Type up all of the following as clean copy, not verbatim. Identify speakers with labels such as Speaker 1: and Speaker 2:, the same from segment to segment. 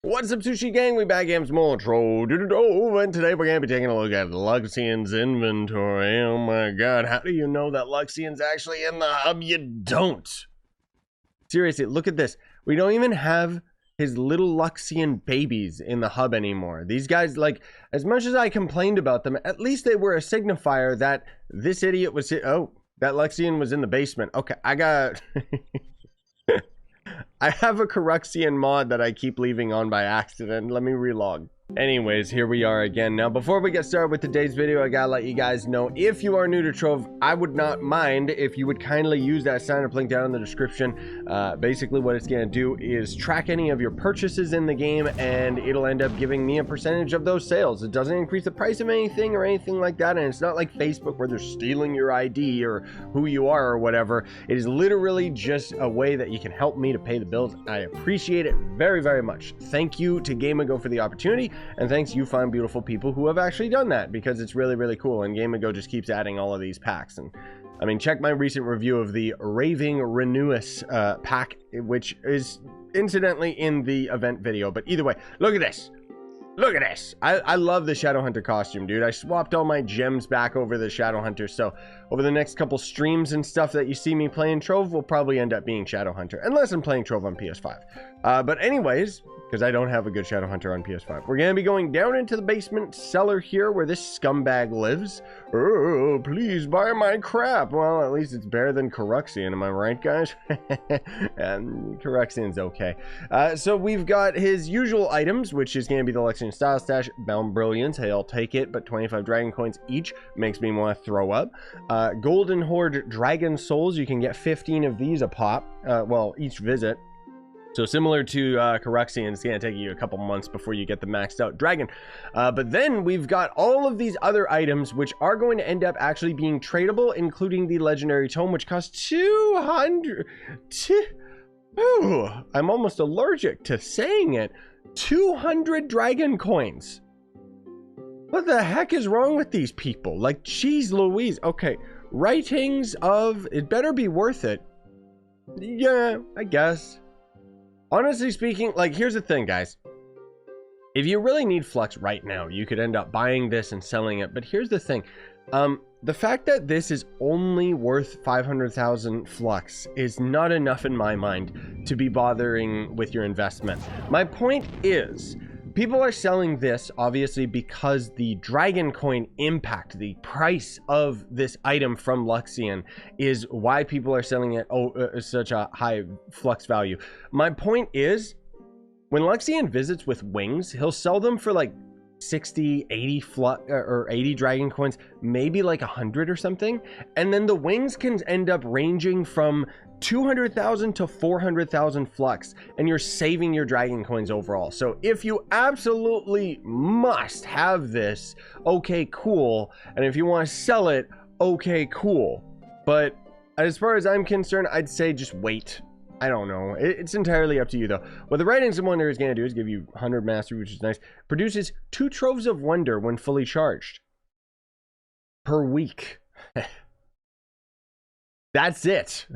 Speaker 1: What's up, Scyushi gang? We back games more Trove, and today we're gonna be taking a look at Luxion's inventory. Oh my god, how do you know that Luxion's actually in the hub? You don't. Seriously, look at this. We don't even have his little Luxion babies in the hub anymore. These guys, like, as much as I complained about them, at least they were a signifier that this idiot was that Luxion was in the basement. Okay, I got I have a Corruxian mod that I keep leaving on by accident. Let me relog. Anyways, here we are again. Now, before we get started with today's video, I gotta let you guys know, if you are new to Trove, I would not mind if you would kindly use that sign-up link down in the description. Basically, what it's gonna do is track any of your purchases in the game, and it'll end up giving me a percentage of those sales. It doesn't increase the price of anything or anything like that, and it's not like Facebook where they're stealing your ID or who you are or whatever. It is literally just a way that you can help me to pay the bills. I appreciate it very, very much. Thank you to GameAgo for the opportunity. And thanks, you fine, beautiful people who have actually done that, because it's really, really cool. And GameAgo just keeps adding all of these packs. And I mean, check my recent review of the Raving Renewus pack, which is incidentally in the event video. But either way, look at this. Look at this. I love the Shadowhunter costume, dude. I swapped all my gems back over the Shadowhunter. So over the next couple streams and stuff that you see me playing Trove will probably end up being Shadowhunter, unless I'm playing Trove on PS5. But anyways, because I don't have a good Shadowhunter on PS5. We're going to be going down into the basement cellar here where this scumbag lives. Oh, please buy my crap. Well, at least it's better than Corruxion, am I right, guys? And Corruxion's okay. So we've got his usual items, which is going to be the Luxion Style Stash, Bound Brilliance. Hey, I'll take it, but 25 Dragon Coins each makes me want to throw up. Golden Hoard Dragon Souls, you can get 15 of these a pop, well, each visit. So similar to Corruxion, it's going to take you a couple months before you get the maxed out dragon. But then we've got all of these other items which are going to end up actually being tradable, including the Legendary Tome, which costs 200... Ooh, I'm almost allergic to saying it. 200 dragon coins. What the heck is wrong with these people? Like, geez Louise. Okay, writings of... It better be worth it. Yeah, I guess. Honestly speaking, like, here's the thing, guys. If you really need flux right now, you could end up buying this and selling it. But here's the thing. The fact that this is only worth 500,000 flux is not enough in my mind to be bothering with your investment. My point is, people are selling this obviously because the dragon coin impact, the price of this item from Luxion, is why people are selling it such a high flux value. My point is, when Luxion visits with wings, he'll sell them for like 60, 80 flux or 80 dragon coins, maybe like 100 or something, and then the wings can end up ranging from 200,000 to 400,000 flux, and you're saving your dragon coins overall. So if you absolutely must have this, okay, cool. And if you want to sell it, okay, cool. But as far as I'm concerned, I'd say just wait. I don't know. It's entirely up to you, though. What the Writings of Wonder is going to do is give you 100 mastery, which is nice. Produces 2 Troves of Wonder when fully charged per week. That's it.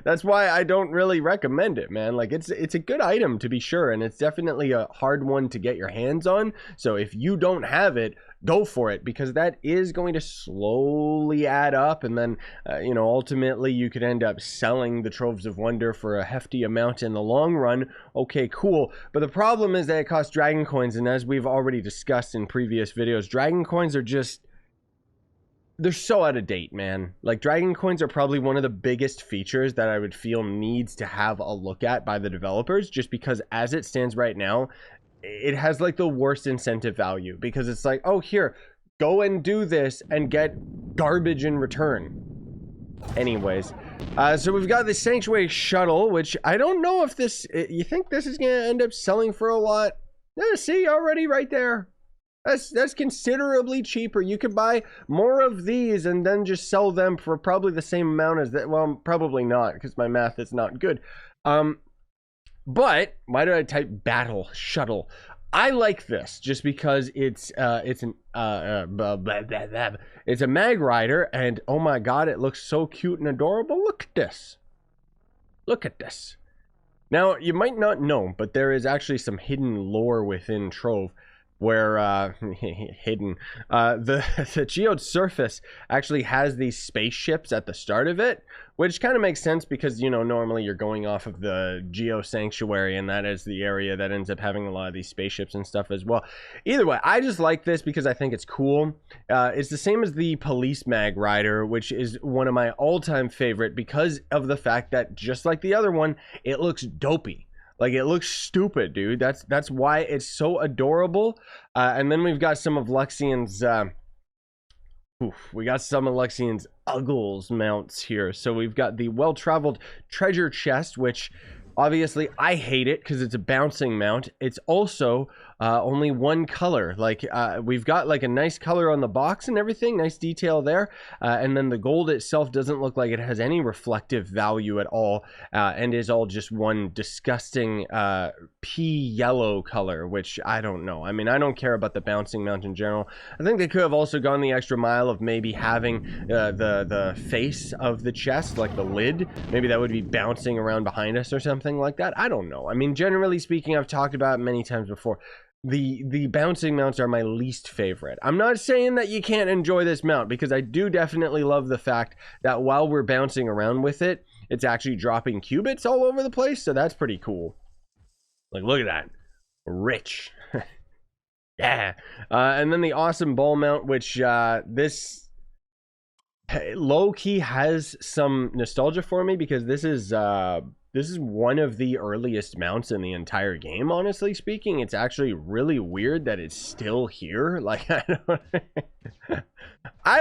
Speaker 1: That's why I don't really recommend it, man. Like, it's a good item to be sure, and it's definitely a hard one to get your hands on. So if you don't have it, go for it, because that is going to slowly add up, and then you know, ultimately you could end up selling the Troves of Wonder for a hefty amount in the long run. Okay, cool. But the problem is that it costs dragon coins, and as we've already discussed in previous videos, dragon coins are just... they're so out of date, man. Like, dragon coins are probably one of the biggest features that I would feel needs to have a look at by the developers, just because as it stands right now, it has like the worst incentive value, because it's like, oh, here, go and do this and get garbage in return. Anyways, so we've got the Sanctuary Shuttle, which I don't know if this, you think this is gonna end up selling for a lot? Yeah, see, already right there. That's considerably cheaper. You could buy more of these and then just sell them for probably the same amount as that. Well, probably not, because my math is not good. But why did I type Battle Shuttle? I like this just because it's a mag rider, and oh my god, it looks so cute and adorable. Look at this. Look at this. Now, you might not know, but there is actually some hidden lore within Trove where hidden the geode surface actually has these spaceships at the start of it, which kind of makes sense because, you know, normally you're going off of the geo sanctuary, and that is the area that ends up having a lot of these spaceships and stuff as well. Either way, I just like this because I think it's cool. It's the same as the police mag rider, which is one of my all-time favorite because of the fact that, just like the other one, it looks dopey. Like, it looks stupid, dude. That's why it's so adorable. And then we've got some of Luxion's Uggles mounts here. So we've got the well-traveled treasure chest, which obviously I hate it because it's a bouncing mount. It's also only one color. Like, we've got like a nice color on the box and everything, nice detail there, and then the gold itself doesn't look like it has any reflective value at all, and is all just one disgusting pea yellow color, which I don't know. I mean, I don't care about the bouncing mount in general. I think they could have also gone the extra mile of maybe having the face of the chest, like the lid, maybe that would be bouncing around behind us or something like that. I don't know. I mean, generally speaking, I've talked about it many times before. The bouncing mounts are my least favorite. I'm not saying that you can't enjoy this mount, because I do definitely love the fact that while we're bouncing around with it, it's actually dropping qubits all over the place, so that's pretty cool. Like, look at that. Rich. Yeah. And then the awesome ball mount, which this low-key has some nostalgia for me, because this is one of the earliest mounts in the entire game, honestly speaking. It's actually really weird that it's still here. Like, I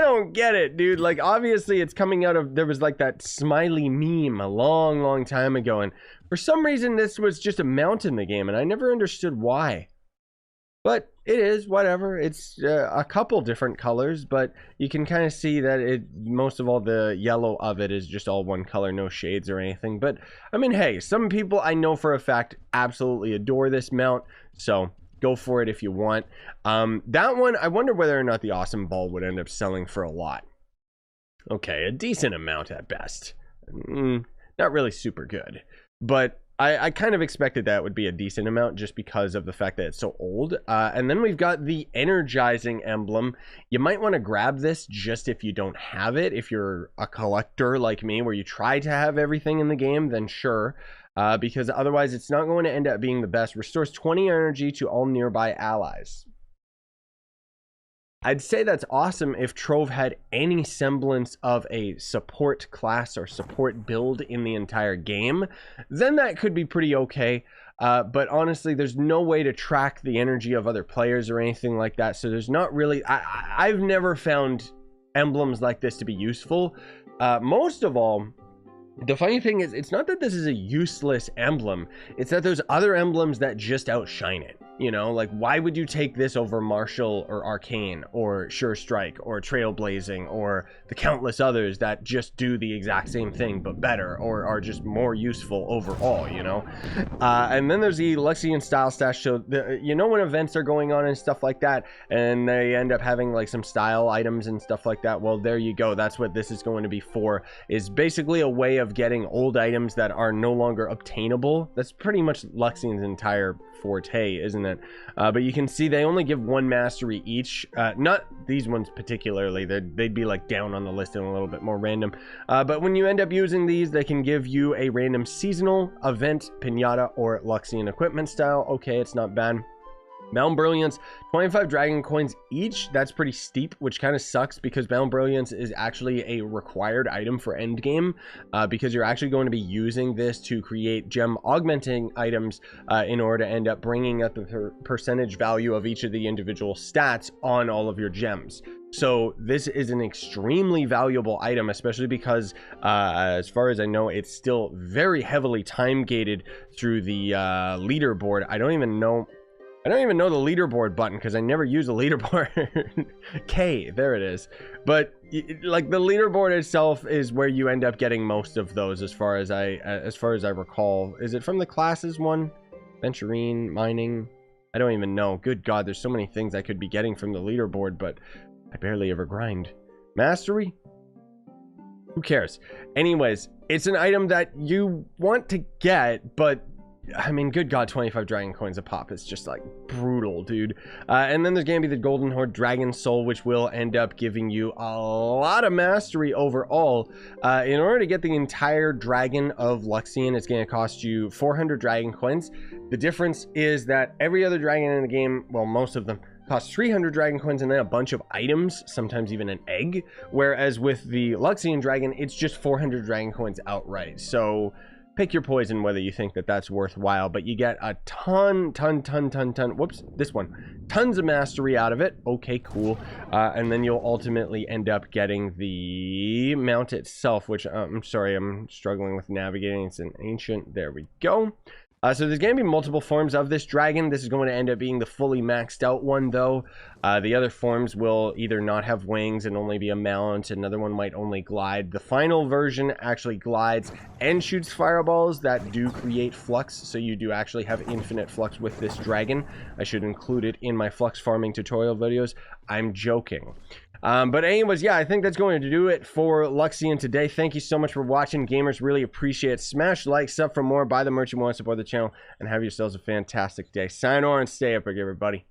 Speaker 1: don't get it, dude. Like, obviously it's coming out of, there was like that smiley meme a long time ago, and for some reason this was just a mount in the game, and I never understood why. But it is, whatever. It's a couple different colors, but you can kind of see that most of all the yellow of it is just all one color, no shades or anything. But, I mean, hey, some people I know for a fact absolutely adore this mount, so go for it if you want. That one, I wonder whether or not the awesome ball would end up selling for a lot. Okay, a decent amount at best. Not really super good, but I kind of expected that would be a decent amount just because of the fact that it's so old. And then we've got the Energizing emblem. You might want to grab this just if you don't have it. If you're a collector like me, where you try to have everything in the game, then sure. Because otherwise it's not going to end up being the best. Restores 20 energy to all nearby allies. I'd say that's awesome if Trove had any semblance of a support class or support build in the entire game. Then that could be pretty okay. But honestly, there's no way to track the energy of other players or anything like that. So there's not really... I've never found emblems like this to be useful. Most of all, the funny thing is, it's not that this is a useless emblem. It's that there's other emblems that just outshine it. You know, like, why would you take this over Martial or Arcane or Sure Strike or Trailblazing or the countless others that just do the exact same thing but better, or are just more useful overall, you know? And then there's the Luxion style stash. So, you know, when events are going on and stuff like that, and they end up having like some style items and stuff like that, well, there you go. That's what this is going to be for, is basically a way of getting old items that are no longer obtainable. That's pretty much Luxion's entire forte, isn't it? But you can see they only give one mastery each. Not these ones particularly. They'd be like down on the list and a little bit more random. But when you end up using these, they can give you a random seasonal, event, pinata, or Luxion equipment style. Okay, it's not bad. Bound Brilliance, 25 dragon coins each. That's pretty steep, which kind of sucks because Bound Brilliance is actually a required item for endgame, because you're actually going to be using this to create gem augmenting items in order to end up bringing up the percentage value of each of the individual stats on all of your gems. So this is an extremely valuable item, especially because as far as I know, it's still very heavily time gated through the leaderboard. I don't even know the leaderboard button because I never use a leaderboard. K, there it is. But like, the leaderboard itself is where you end up getting most of those, as far as I recall. Is it from the classes one? Venturine, mining? I don't even know. Good God, there's so many things I could be getting from the leaderboard, but I barely ever grind. Mastery? Who cares? Anyways, it's an item that you want to get, but I mean, good God, 25 dragon coins a pop is just like brutal, dude. And then there's going to be the golden Hoard Dragon Soul, which will end up giving you a lot of mastery overall. In order to get the entire dragon of Luxion, it's going to cost you 400 dragon coins. The difference is that every other dragon in the game, well, most of them, cost 300 dragon coins and then a bunch of items, sometimes even an egg. Whereas with the Luxion dragon, it's just 400 dragon coins outright. So pick your poison whether you think that that's worthwhile, but you get a ton, whoops, this one, tons of mastery out of it. Okay, cool. And then you'll ultimately end up getting the mount itself, which I'm sorry, I'm struggling with navigating. It's an ancient. There we go. So there's going to be multiple forms of this dragon. This is going to end up being the fully maxed out one, though. The other forms will either not have wings and only be a mount. Another one might only glide. The final version actually glides and shoots fireballs that do create flux. So you do actually have infinite flux with this dragon. I should include it in my flux farming tutorial videos. I'm joking. But anyways, yeah, I think that's going to do it for Luxion today. Thank you so much for watching, gamers. Really appreciate it. Smash like, sub for more, buy the merch you want to support the channel, and have yourselves a fantastic day. Sayonara and stay epic, everybody.